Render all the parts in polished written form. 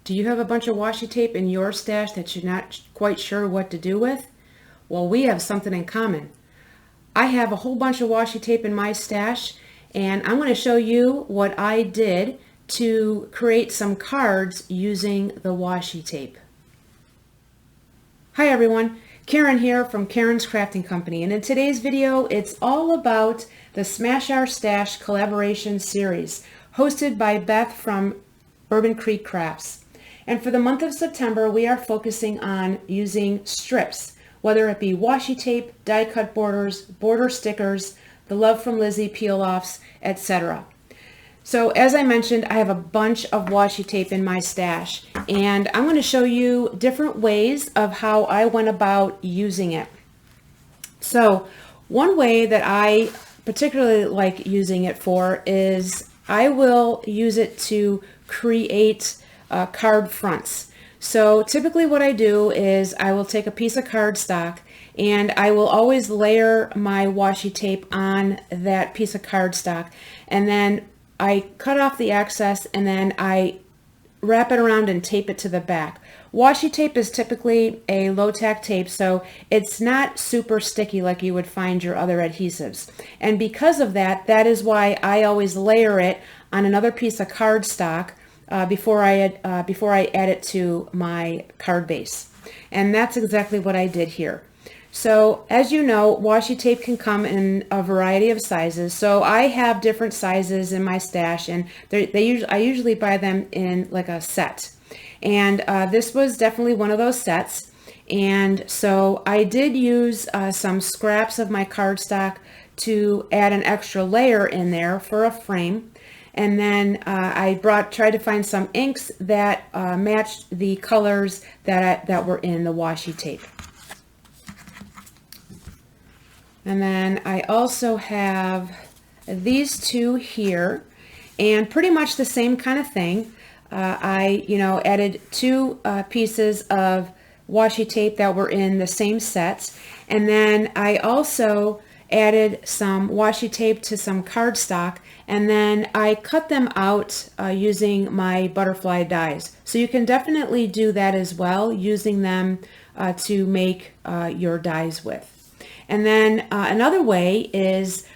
Do you have a bunch of washi tape in your stash that you're not quite sure what to do with? Well, we have something in common. I have a whole bunch of washi tape in my stash, and I'm going to show you what I did to create some cards using the washi tape. Hi everyone, Karen here from Karen's Crafting Company, and in today's video it's all about the Smash Our Stash collaboration series hosted by Beth from Bourbon Creek Crafts. And for the month of September we are focusing on using strips, whether it be washi tape, die cut borders, border stickers, the Love from Lizzie peel-offs, etc. So as I mentioned, I have a bunch of washi tape in my stash, and I'm going to show you different ways of how I went about using it. So one way that I particularly like using it for is I will use it to create card fronts. So typically what I do is I will take a piece of cardstock and I will always layer my washi tape on that piece of cardstock, and then I cut off the excess and then I wrap it around and tape it to the back. Washi tape is typically a low-tack tape, so it's not super sticky like you would find your other adhesives. And because of that, that is why I always layer it on another piece of cardstock before I add it to my card base. And that's exactly what I did here. So as you know, washi tape can come in a variety of sizes. So I have different sizes in my stash, and I usually buy them in like a set. And this was definitely one of those sets. And so I did use some scraps of my cardstock to add an extra layer in there for a frame. And then I tried to find some inks that matched the colors that were in the washi tape. And then I also have these two here, and pretty much the same kind of thing. I added two pieces of washi tape that were in the same sets, and then I also added some washi tape to some cardstock, and then I cut them out using my butterfly dies. So you can definitely do that as well, using them to make your dies with. And then another way is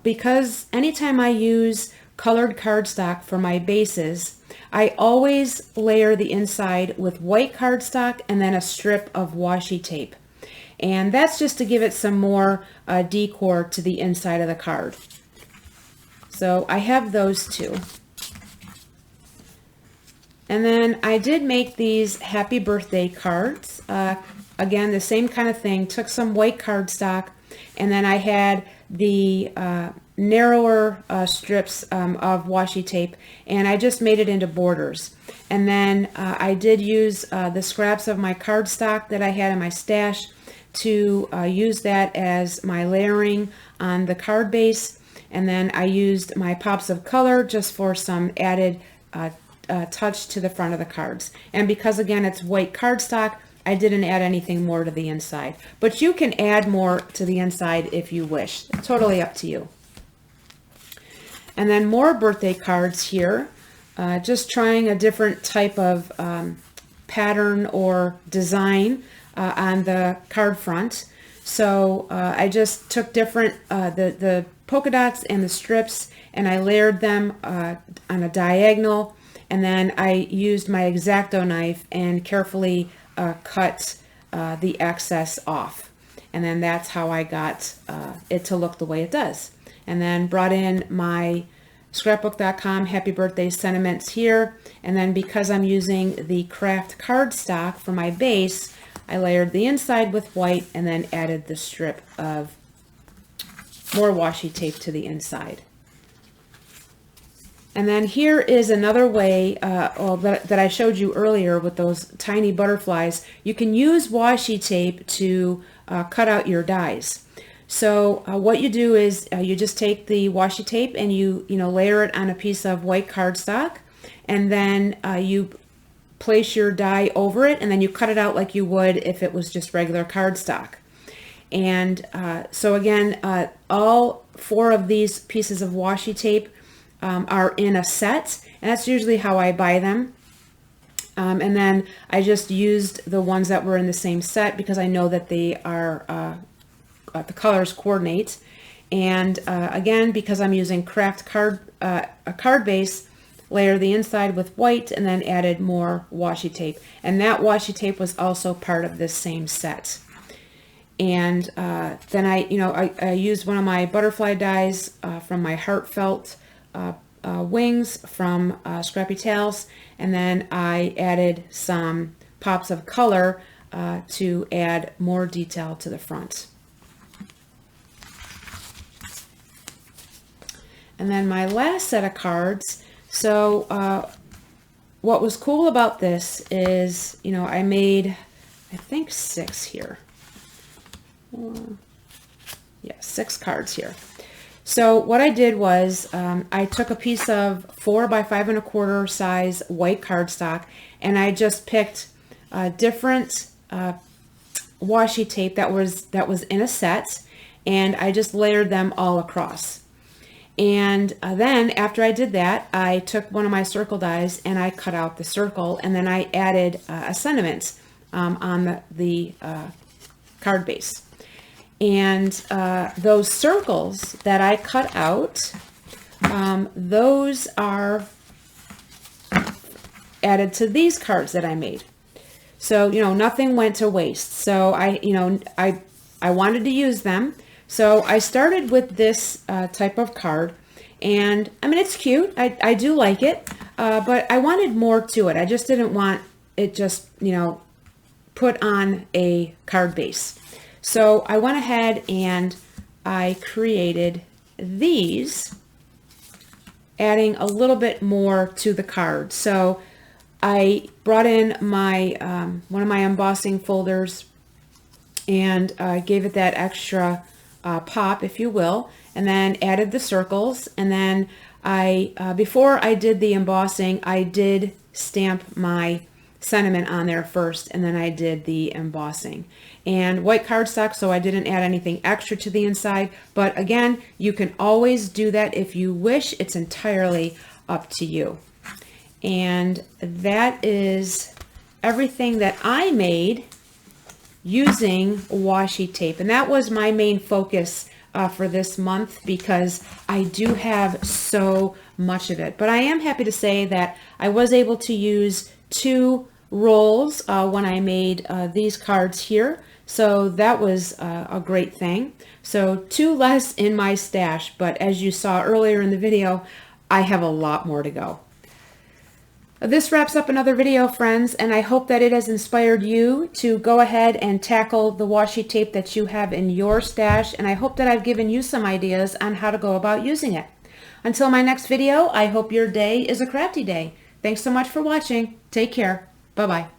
because anytime I use colored cardstock for my bases, I always layer the inside with white cardstock and then a strip of washi tape. And that's just to give it some more decor to the inside of the card. So I have those two. And then I did make these happy birthday cards. Again, the same kind of thing. Took some white cardstock, and then I had the narrower strips of washi tape, and I just made it into borders. And then I did use the scraps of my cardstock that I had in my stash to use that as my layering on the card base. And then I used my pops of color just for some added touch to the front of the cards. And because again it's white cardstock, I didn't add anything more to the inside. But you can add more to the inside if you wish. Totally up to you. And then more birthday cards here. Just trying a different type of pattern or design on the card front. So I just took different, the polka dots and the strips, and I layered them on a diagonal. And then I used my X-Acto knife and carefully cut the excess off, and then that's how I got it to look the way it does. And then brought in my scrapbook.com happy birthday sentiments here, and then because I'm using the craft cardstock for my base, I layered the inside with white and then added the strip of more washi tape to the inside. And then here is another way that I showed you earlier with those tiny butterflies. You can use washi tape to cut out your dies. So what you do is you just take the washi tape and you layer it on a piece of white cardstock, and then you place your die over it, and then you cut it out like you would if it was just regular cardstock. And so again, all four of these pieces of washi tape are in a set, and that's usually how I buy them. And then I just used the ones that were in the same set because I know that they are, the colors coordinate. And again, because I'm using craft card, a card base, layer the inside with white and then added more washi tape. And that washi tape was also part of this same set. And then I used one of my butterfly dies from my heartfelt wings from Scrappy Tales, and then I added some pops of color to add more detail to the front. And then my last set of cards, so what was cool about this is, I made, I think 6 here. Yeah, 6 cards here. So what I did was I took a piece of 4 by 5 1/4 size white cardstock, and I just picked different washi tape that was in a set, and I just layered them all across. And then after I did that, I took one of my circle dies and I cut out the circle, and then I added a sentiment on the card base. And those circles that I cut out, those are added to these cards that I made. So, nothing went to waste. So I wanted to use them. So I started with this type of card, and I mean, it's cute. I do like it, but I wanted more to it. I just didn't want it just, put on a card base. So I went ahead and I created these, adding a little bit more to the card. So I brought in my one of my embossing folders and gave it that extra pop, if you will, and then added the circles. And then I, before I did the embossing, I did stamp my sentiment on there first, and then I did the embossing. And white cardstock, so I didn't add anything extra to the inside. But again, you can always do that if you wish. It's entirely up to you. And that is everything that I made using washi tape. And that was my main focus for this month, because I do have so much of it. But I am happy to say that I was able to use 2 rolls when I made these cards here. So that was a great thing. So 2 less in my stash, but as you saw earlier in the video, I have a lot more to go. This wraps up another video, friends, and I hope that it has inspired you to go ahead and tackle the washi tape that you have in your stash, and I hope that I've given you some ideas on how to go about using it. Until my next video, I hope your day is a crafty day. Thanks so much for watching. Take care. Bye-bye.